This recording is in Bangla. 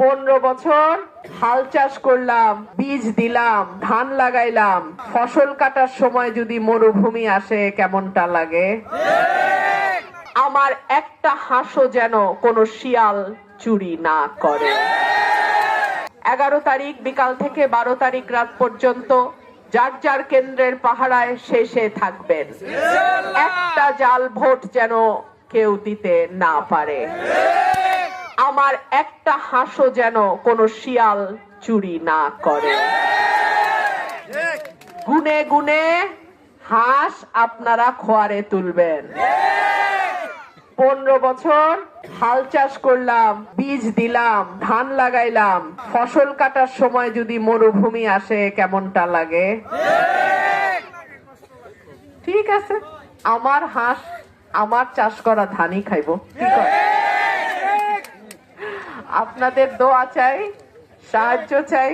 15 বছর হাল চাষ করলাম, বীজ দিলাম, ধান লাগাইলাম, ফসল কাটার সময় যদি মরুভূমি আসে কেমনটা লাগে? আমার একটা হাঁসও যেন কোনো শিয়াল চুরি না করে। 11 তারিখ বিকাল থেকে 12 তারিখ রাত পর্যন্ত যার যার কেন্দ্রের পাহারায় শেষে থাকবেন। একটা জাল ভোট যেন কেউ দিতে না পারে। আমার একটা হাঁসও যেন কোনো শিয়াল চুরি না করে। গুনে গুনে হাঁস আপনারা খোয়ারে তুলবেন। 15 বছর হাল চাষ করলাম, বীজ দিলাম, ধান লাগাইলাম, ফসল কাটার সময় যদি মরুভূমি আসে কেমনটা লাগে? ঠিক আছে, আমার হাঁস আমার চাষ করা ধানই খাইবো। ঠিক আছে, আপনাদের দোয়া চাই, সাহায্য চাই।